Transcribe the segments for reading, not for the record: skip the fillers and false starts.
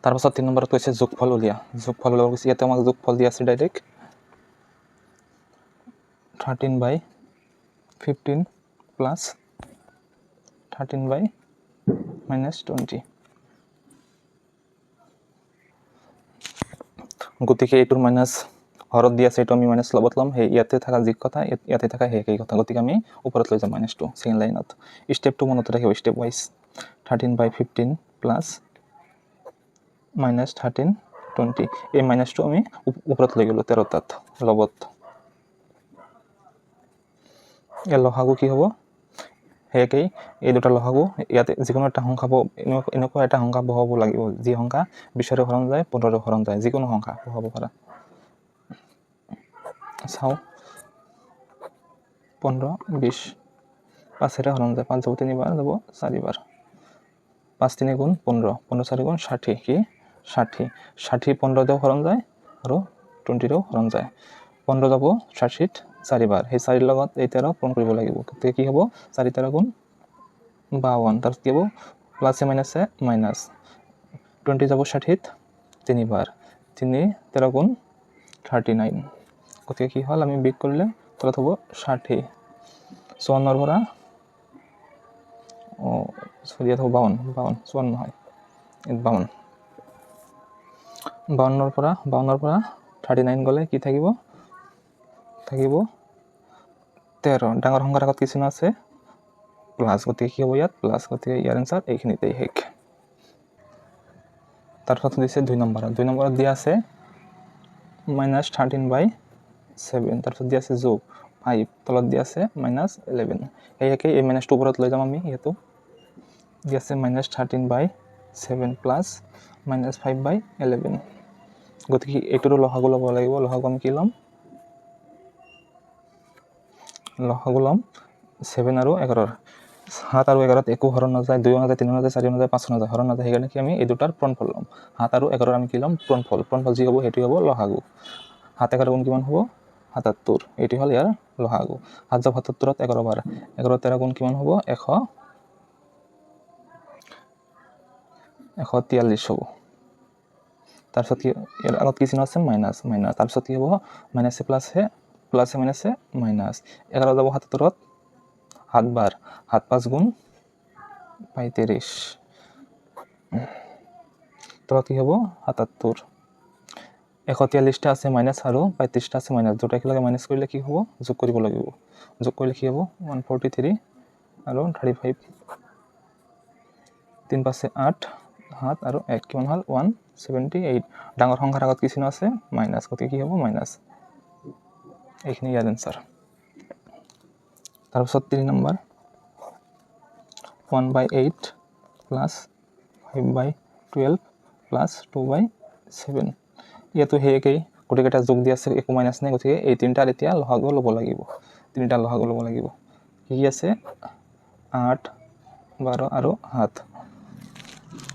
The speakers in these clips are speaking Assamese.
তাৰপাছত 3 নম্বৰত কৈছে যোগফল উলিয়া। যোগফল উলিয়াব কৈছে, ইয়াতে আমাক যোগফল দি আছে ডাইৰেক্ট 13/15 প্লাছ 13/-20। গতিকে এইটোৰ মাইনাছ হৰত দি আছে, এইটো আমি মাইনাছ লগত ল'ম। সেই ইয়াতে থকা যি কথা ইয়াতে থকা সেই কথা, গতিকে আমি ওপৰত লৈ যাম -2 ছেকেণ্ড লাইনত। ষ্টেপটো মনত ৰাখিব, ষ্টেপ ৱাইজ 13/15 প্লাছ -13/20। এই মাইনাছটো আমি ওপৰত লৈ গ'লোঁ 13 তাত লগত। ইয়াৰ লসাগু কি হ'ব? সেয়াকেই এই দুটা লসাগু ইয়াতে যিকোনো এটা সংখ্যা এনেকুৱা এটা সংখ্যা বহাব লাগিব যি সংখ্যা 20ৰে হৰণ যায়, 15ৰে হৰণ যায়, যিকোনো সংখ্যা বহাব পাৰা। চাওঁ 15, 20, 5ৰে হৰণ যায়, 5 যাব 3 বাৰ, যাব 4 বাৰ, 5 3 গুণ 15, 15 4 গুণ 60, কি 60, 60 15ৰেও হৰণ যায় আৰু 20ৰেও হৰণ যায়। 15 যাব 60ত 4 বাৰ, সেই 4ৰ লগত এই 13 পূৰণ কৰিব লাগিব। গতিকে কি হ'ব? 4 13 গুণ 52, তাৰপিছত কি হ'ব? প্লাছে মাইনাছে মাইনাছ, 20 যাব 60ত 3 বাৰ, 3 13 গুণ 39। গতিকে কি হ'ল? আমি বিগ কৰিলে তলত হ'ব 60। 54ৰ পৰা ইয়াত হ'ব 52, 54 নহয়, 52। 52ৰ পৰা 39 গ'লে কি থাকিব? থাকিব 13। ডাঙৰ সংখ্যাৰ আগত কি চিহ্ন আছে? প্লাছ, গতিকে কি হ'ব ইয়াত? প্লাছ। গতিকে ইয়াৰ এনচাৰ এইখিনিতেই শেষ। তাৰপিছত দিছে 2 নম্বৰত। 2 নম্বৰত দিয়া আছে -13/7, তাৰপিছত দিয়া আছে যোগ 5, তলত দিয়া আছে -11। সেয়াকে এই মাইনাছটো ওপৰত লৈ যাম আমি। ইয়াতো দিয়া আছে -13/7 প্লাছ -5/11। গতিকে এইটোৰো লসাগু ল'ব লাগিব। লসাগু আমি কি ল'ম? লসাগু ল'ম 7 আৰু 11ৰ। 7 আৰু 11ত একো হৰণ নাযায়, 2 নাযায়, 3 নাযায়, 4 নাযায়, 5 নাযায়, হৰণ নাযায়। সেইকাৰণে কি আমি এই দুটাৰ পূৰণফল ল'ম। 7 আৰু 11ৰ আমি কি ল'ম? পূৰণফল। পূৰণফল যি হ'ব সেইটোৱে হ'ব লসাগু। 7 11 গুণ কিমান হ'ব? 77। এইটো হ'ল ইয়াৰ লসাগু। 7 যাব 77ত 11 বাৰ, 11 13 গুণ কিমান হ'ব? 143 হ'ব। তাৰপিছত কি ইয়াৰ আগত কি চিহ্ন আছে? Minus, minus. তাৰপিছত কি হ'ব? মাইনাছে প্লাছে, প্লাছে মাইনাছে মাইনাছ। 11 যাব 77ত 7 বাৰ, 7 5 গুণ 35। তলত কি হ'ব? 77। 143টা আছে মাইনাছ আৰু 35টা আছে মাইনাছ, দুটা একেলগে মাইনাছ কৰিলে কি হ'ব? যোগ কৰিব লাগিব। যোগ কৰিলে কি হ'ব? 143 আৰু 35, 3 5 8, 7 আৰু 1 কিমান হ'ল? 178। ডাঙৰ সংখ্যাৰ আগত কি চিহ্ন আছে? মাইনাছ, গতিকে কি হ'ব? মাইনাছ। এইখিনি ইয়াৰ এনচাৰ। তাৰপিছত 3 নম্বৰ 1/8 প্লাছ 5/12 প্লাছ 2/7। ইয়াতো সেই একেই, গোটেইকেইটা যোগ দি আছে, একো মাইনাছ নাই। গতিকে এই তিনিটাৰ এতিয়া লসাগু ল'ব লাগিব। তিনিটা লসাগু ল'ব লাগিব। কি আছে? 8, 12 আৰু 7।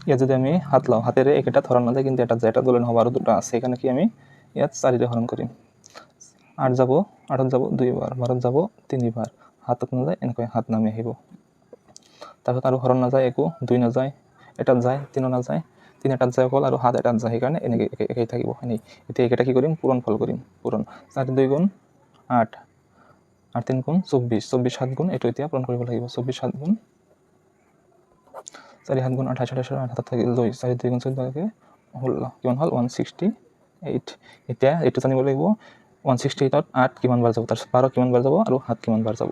ইয়াত যদি আমি 7 লওঁ, হাতেৰে এইকেইটাত হৰণ নাযায়, কিন্তু এটাত যায়, এটাত গ'লে নহ'ব, আৰু দুটা আছে। সেইকাৰণে কি আমি ইয়াত 4ৰে হৰণ কৰিম। 8 যাব, 8ত যাব 2 বাৰ, 12ত যাব 3 বাৰ, 7ত নাযায়, এনেকৈ 7 নামি আহিব। তাৰপিছত আৰু হৰণ নাযায়, একো 2 নাযায়, এটাত যায়, 3 নাযায়, 3 এটাত যায় অকল, আৰু 7 এটাত যায়, সেইকাৰণে এনেকৈ একেই থাকিব। এতিয়া এইকেইটা কি কৰিম? পূৰণফল কৰিম। পূৰণ 4 2 গুণ 8, 8 3 গুণ 24, 24 7 গুণ, এইটো এতিয়া পূৰণ কৰিব লাগিব। 24 7 গুণ 4 7 গুণ 28, 28 8 হাতত থাকিল 2, 4 2 গুণ 14 16, কিমান হ'ল? 168। এতিয়া এইটো জানিব লাগিব 168ত 8 কিমান বাৰ যাব, তাৰপিছত 12 কিমান বাৰ যাব, আৰু 7 কিমান বাৰ যাব।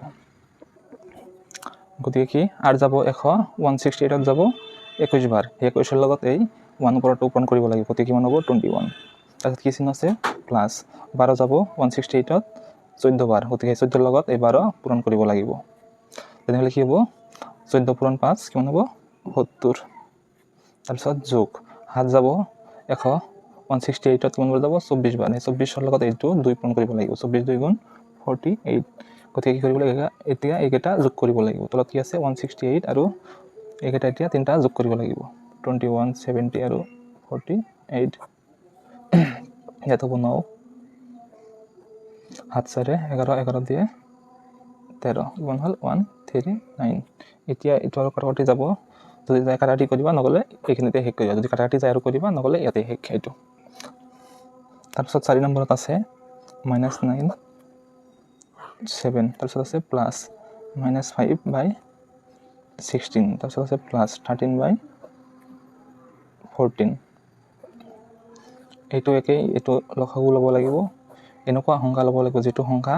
গতিকে কি 8 যাব 100, 168ত যাব 21 বাৰ, সেই 21ৰ লগত এই 1 ওপৰতো পূৰণ কৰিব লাগিব। গতিকে কিমান হ'ব? 21। তাৰপিছত কি চিহ্ন আছে? প্লাছ। 12 যাব 168ত 14 বাৰ, গতিকে 14ৰ লগত এই 12 পূৰণ কৰিব লাগিব। তেনেহ'লে কি হ'ব? 14 পূৰণ 5 কিমান হ'ব? 70। তাৰপিছত যোগ 7 যাব 100, 168ত কিমান বাৰ যাব? 24 বাৰ, সেই 24ৰ লগত এইটো 2 পূৰণ কৰিব লাগিব। 24 2 গুণ 48। গতিকে কি কৰিব লাগিব? এতিয়া এইকেইটা যোগ কৰিব লাগিব। তলত কি আছে? 168 আৰু এইকেইটা এতিয়া তিনিটা যোগ কৰিব লাগিব। 21 70 আৰু 48। ইয়াত হ'ব 9, 7 4 11, 11 দিয়ে 13, কিমান হ'ল? 139। এতিয়া এইটো আৰু কাটি যাব, যদি যায় কাটাকাটি কৰিবা, নগ'লে এইখিনিতে শেষ কৰিবা। যদি কাটাকাটি যায় আৰু কৰিবা, নগ'লে ইয়াতে শেষ এইটো। তাৰপিছত 4 নম্বৰত আছে -9 7, তাৰপিছত আছে প্লাছ -5/16, তাৰপিছত আছে প্লাছ 13/14। এইটো একেই, এইটো লসাগু ল'ব লাগিব। এনেকুৱা সংখ্যা ল'ব লাগিব যিটো সংখ্যা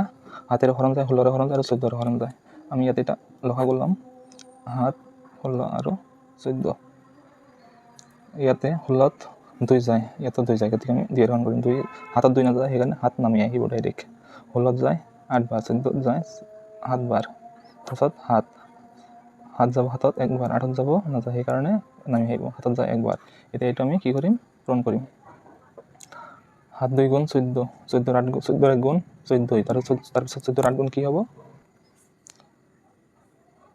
7 হৰণ যায়, 16 হৰণ যায় আৰু 14 হৰণ যায়। আমি ইয়াতে এটা লসাগু ল'ম 7, 16 আৰু 14। ইয়াতে 16ত 2 যায়, ইয়াতো 2 যায়, গতিকে আমি 2 হৰণ কৰিম। 2 7ত 2 নাযায়, সেইকাৰণে 7 নামি আহিব ডাইৰেক্ট। 16ত যায় 8 বাৰ, 14ত যায় 7 বাৰ, তাৰপিছত 7 যাব 7ত 1 বাৰ, 8ত যাব নাযায়, সেইকাৰণে নামি আহিব। 7ত যায় 1 বাৰ। এতিয়া এইটো আমি কি কৰিম? পূৰণ কৰিম। 7 2 গুণ 14, 14 8 গুণ 14 1 গুণ 14, তাৰপিছত 14 8 গুণ কি হ'ব?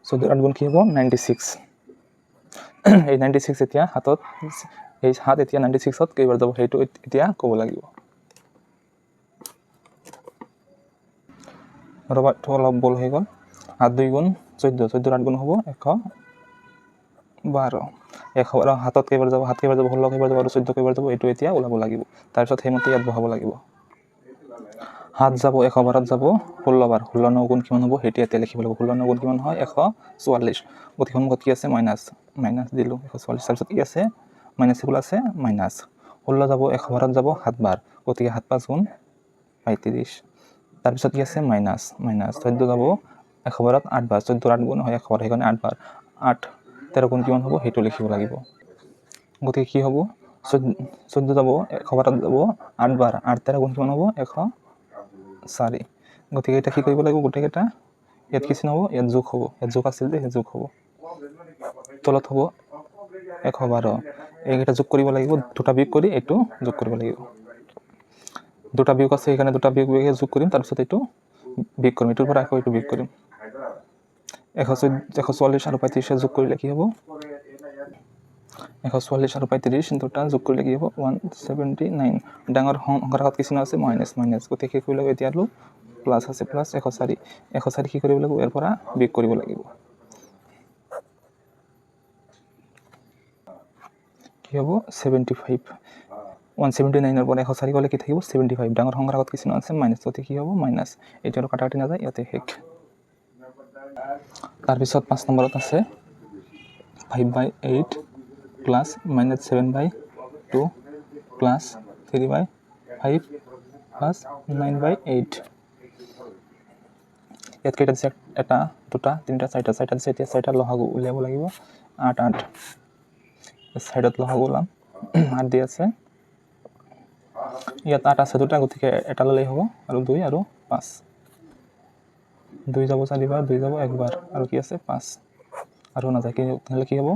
14 8 গুণ কি হ'ব? 96। এই 96 এতিয়া হাতত, এই 7 এতিয়া 96ত কেইবাৰ যাব সেইটো এতিয়া ক'ব লাগিব। ৰ'বা, এইটো অলপ বল হৈ গ'ল। 7 2 গুণ 14, 14 8 গুণ হ'ব 112। 112 হাতত কেইবাৰ যাব? 7 কেইবাৰ যাব, 16 কেইবাৰ যাব আৰু 14 কেইবাৰ যাব, এইটো এতিয়া ওলাব লাগিব। তাৰপিছত সেইমতে ইয়াত বহাব লাগিব। 7 যাব 112ত যাব 16 বাৰ, 16 9 গুণ কিমান হ'ব সেইটো এতিয়া লিখিব লাগিব। 16 9 গুণ কিমান হয়? 144। গতিকে সন্মুখত কি আছে? মাইনাছ দিলোঁ 144। তাৰপিছত কি আছে? মাইনাছ চিম্বল আছে, মাইনাছ। 16 যাব 112ত যাব 7 বাৰ, গতিকে 7 5 গুণ 35। তাৰপিছত কি আছে? মাইনাছ 14 যাব 112ত 8 বাৰ, 14 8 গুণ হয় 112, সেইকাৰণে 8 বাৰ। 8 13 গুণ কিমান হ'ব সেইটো লিখিব লাগিব। গতিকে কি হ'ব? 14 যাব 112ত যাব 8 বাৰ, 8 13 গুণ কিমান হ'ব? 104। গতিকে এতিয়া কি কৰিব লাগিব? গোটেইকেইটা ইয়াত কি চিন হ'ব? ইয়াত যোগ হ'ব। ইয়াত যোগ আছিল যে সেই যোগ হ'ব। তলত হ'ব 112। এইকেইটা যোগ কৰিব লাগিব, দুটা বিয়োগ কৰি এইটো যোগ কৰিব লাগিব। দুটা বিয়োগ আছে, সেইকাৰণে দুটা বিয়োগ যোগ কৰিম, তাৰপিছত এইটো বিয়োগ কৰিম। এইটোৰ পৰা আকৌ এইটো বিয়োগ কৰিম। 144 আৰু 35 যোগ কৰিলে কি হ'ব? 144 আৰু 35 দুটা যোগ কৰিলে কি হ'ব? 179। ডাঙৰ সংখ্যাৰ আগত কি চিন আছে? মাইনাছ। গতিকে কি কৰিব লাগিব? এতিয়া আৰু প্লাছ আছে, প্লাছ 104। 104 কি কৰিব লাগিব? ইয়াৰ পৰা বিয়োগ কৰিব লাগিব। কি হ'ব? 75। 179ৰ পৰা 104 গ'লে কি থাকিব? 75। ডাঙৰ সংখ্যাৰ আগত কি চিন আছে? মাইনাছ। গতিকে কি হ'ব? মাইনাছ। এইটো আৰু কাটাকাটি নাযায়, ইয়াতে শেষ। তাৰপিছত 5 নম্বৰত আছে 5/8 প্লাছ -7/2 প্লাছ 3/5 প্লাছ 9/8। ইয়াত কেইটা দিছে? এটা, দুটা, তিনিটা, চাৰিটা দিছে। এতিয়া 4টাৰ লসাগু উলিয়াব লাগিব। 8 8 চাইডত লসাগু ওলাম। 8 দি আছে। ইয়াত 8 আছে দুটা, গতিকে এটা ল'লেই হ'ব, আৰু 2 আৰু 5। 2 যাব 4 বাৰ, 2 যাব 1 বাৰ, আৰু কি আছে? 5 আৰু নাযায়। তেনেহ'লে কি হ'ব?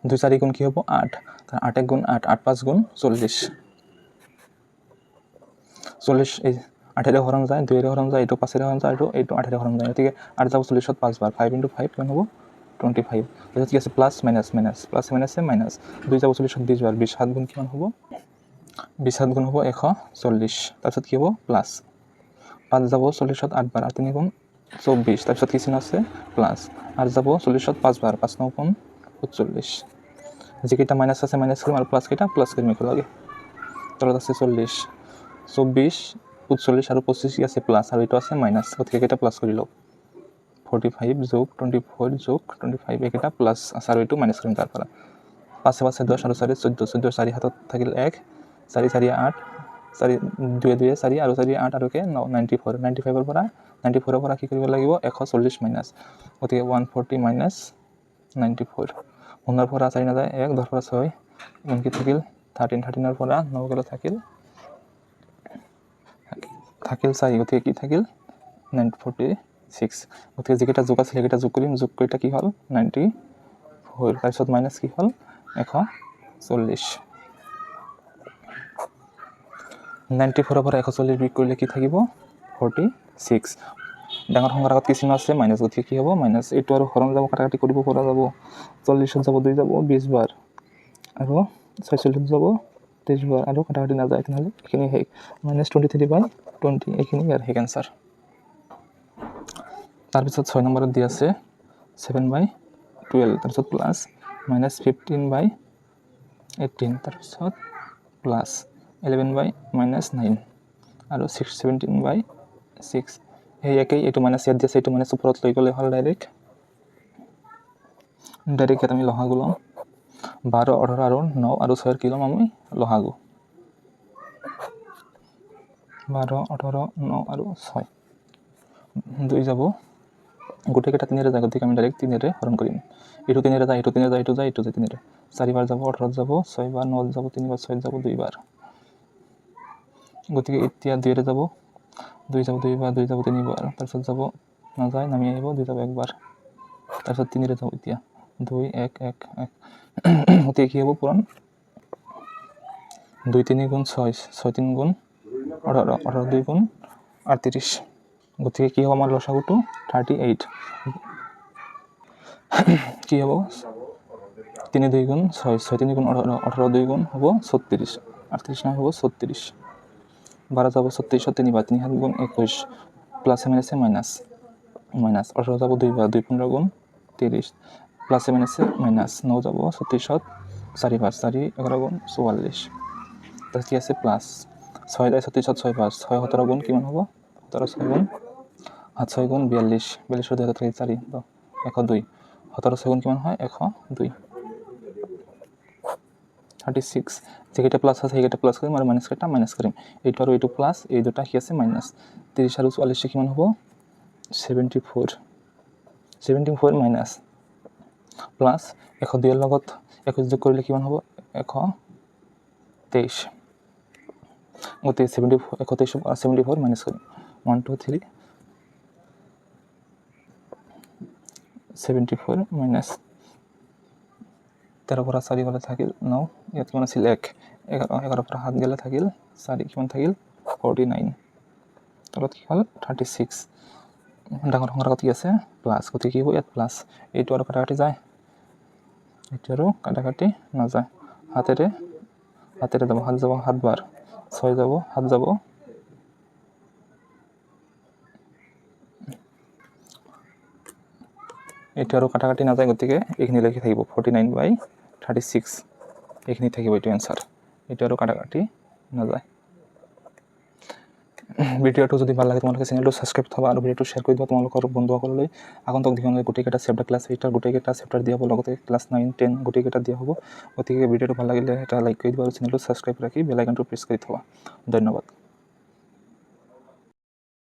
2 4 গুণ কি হ'ব? 8। 8 1 গুণ 8, 8 5 গুণ 40। 40 এই 8 হৰণ যায়, 2 হৰণ যায়, এইটো 5 হৰণ যায়, এইটো 8 হৰণ যায়। গতিকে 8 যাব 40ত 5 বাৰ, 5 × 5 কিমান হ'ব? 25। তাৰপিছত কি আছে? প্লাছ মাইনাছ, প্লাছ মাইনাছে মাইনাছ। 2 যাব 40ত 20 বাৰ, 20 7 গুণ কিমান হ'ব? 20 7 গুণ হ'ব 140। তাৰপিছত কি হ'ব? প্লাছ 5 যাব 40ত 8 বাৰ, 3 গুণ 24। তাৰপিছত কি চিন আছে? প্লাছ 8 যাব 40ত 5 বাৰ, 5 9 গুণ 45। যিকেইটা মাইনাছ আছে মাইনাছ কৰিম, আৰু প্লাছ কেইটা প্লাছ কৰিম একেলগে। তলত আছে 40, 24 45 আৰু 25 আছে প্লাছ, আৰু এইটো আছে মাইনাছ, গতিকে এইকেইটা প্লাছ কৰি লওক। 45 যোগ 24 যোগ 25, এইকেইটা প্লাছ আছে, আৰু এইটো মাইনাছ কৰিম তাৰ পৰা। 5 5 10 আৰু 4 14, 14 4 হাতত থাকিল 1, 4 4 8, 4 2 2 4 আৰু 4 8 আৰু 94। 95ৰ পৰা 94ৰ পৰা কি কৰিব লাগিব? 140 মাইনাছ, গতিকে 140 মাইনাছ 94। 1ৰ পৰা 4 নাযায়, 1 10ৰ পৰা 6 গুণ কি থাকিল? 13। 13ৰ পৰা 9 গ'লে থাকিল 4, গতিকে কি থাকিল? 946। গতিকে যিকেইটা যোগ আছিল সেইকেইটা যোগ কৰিম, যোগ কেইটা কি হ'ল? 94। তাৰপিছত মাইনাছ কি হ'ল? 140। 94ৰ পৰা 140 বিয়োগ কৰিলে কি থাকিব? 46। ডাঙৰ সংখ্যাৰ আগত কি চিন আছে? মাইনাছ, গতিকে কি হ'ব? মাইনাছ। এইটো আৰু হৰণ যাব, কাটাকাটি কৰিব পৰা যাব। 40ত যাব 2 যাব 20 বাৰ, আৰু 46ত যাব 23 বাৰ, আৰু কাটাকাটি নাযায়। তেনেহ'লে এইখিনি শেষ। -23/20, এইখিনি ইয়াৰ শেষ এনচাৰ। তাৰপিছত 6 নম্বৰত দি আছে 7/12 তাৰপিছত প্লাছ -15/18 তাৰপিছত প্লাছ 11/-9 আৰু 17/6 সেই একেই এইটো মাইনাছ ইয়াত দিছে এইটো মাইনাছ ওপৰত লৈ গ'লে হ'ল ডাইৰেক্ট ইয়াত আমি লসাগু ল'ম 12 18 আৰু 9 আৰু 6 কি ল'ম আমি লসাগু 12 18 9 আৰু 6 2 যাব গোটেইকেইটা 3ৰে যায় গতিকে আমি ডাইৰেক্ট 3ৰে হৰণ কৰিম এইটো 3ৰে যায় এইটো 3ৰে যায় এইটো যায় এইটো যায় 3ৰে 4 বাৰ যাব 18 যাব 6 বাৰ 9 যাব 3 বাৰ 6 যাব 2 বাৰ গতিকে এতিয়া 2ৰে যাব 2 যাব 2 বাৰ 2 যাব 3 বাৰ তাৰপিছত যাব নাযায় নামি আহিব 2 যাব একবাৰ তাৰপিছত 3ৰে যাব এতিয়া 2 1 1 1 গতিকে কি হ'ব পূৰণ 2 3 গুণ 6 6 3 গুণ 18 18 2 গুণ 38 গতিকে কি হ'ব আমাৰ লসাগুটো 38 কি হ'ব 3 2 গুণ 6 6 3 গুণ 18 18 2 গুণ হ'ব 36 38 নয় হ'ব 36 12 যাব 36 3 বাৰ 3 7 গুণ 21 প্লাসে মাইনাসে মাইনাস মাইনাস 18 যাব 2 বার 2 15 গুণ 30 প্লাসে মাইনাসে মাইনাস 9 যাব 36 4 বার 4 11 গুণ 44 তাহলে কি আছে প্লাস 6 যায় 36 6 বার 6 17 গুণ কিমান হ'ব 17 6 গুণ 6 গুণ 42 42 2 থেকে 4 102 17 6 গুণ কিমান হয় 102 36 যেটা প্লাস আছে সেটা প্লাস করিম আর মাইনাস কেটা মাইনাস করিম এইটা আর এইটো প্লাস এই দুটা কি আছে মাইনাস 30 আর 44 কিমান হ'ব 74 74 মাইনাস প্লাস 102 এর লগত 21 যোগ কৰিলে কিমান হ'ব 123 গতি 74 মাইনাস কৰিম 1 2 3 74 মাইনাস 13 পৰা 4 গলে থাকিল 9 ইয়াত কিমান আছিল 1 11 পৰা 7 গলে থাকিল 4 কিমান থাকিল 49 তলত কি হ'ল 36 ডাঙৰ সংখ্যাৰ আগত কি আছে প্লাস গতি কি হ'ব ইয়াত প্লাস এইটো আৰু কাটাকাটি যায় এইটো আৰু কাটাকাটি নাযায় হাতেৰে যাব 7 বাৰ 6 যাব 7 যাব এইটো আৰু কাটাকাটি নাযায় গতিকে এইখিনি লেখি থাকিব 49/36 এইখিনি থাকিব এইটো এনসার এইটো আৰু কাটাকাটি নাযায় ভিডিওটো যদি ভাল লাগে তোমালোকে চেনেলটো সাবস্ক্ৰাইব থবা আৰু ভিডিওটো শ্বেয়াৰ কৰি দিবা তোমালোকৰ বন্ধুসকললৈ আগন্তুক দিনলৈ গোটেইকেইটা চেপ্টাৰ ক্লাছ 8 গোটেইকেইটা চেপ্টাৰ দিয়া হ'ব লগতে ক্লাছ 9 10 গোটেইকেইটা দিয়া হ'ব গতিকে ভিডিওটো ভাল লাগিলে এটা লাইক কৰি দিবা আৰু চেনেলটো সাবস্ক্ৰাইব ৰাখি বেল আইকনটো প্ৰেছ কৰি থবা ধন্যবাদ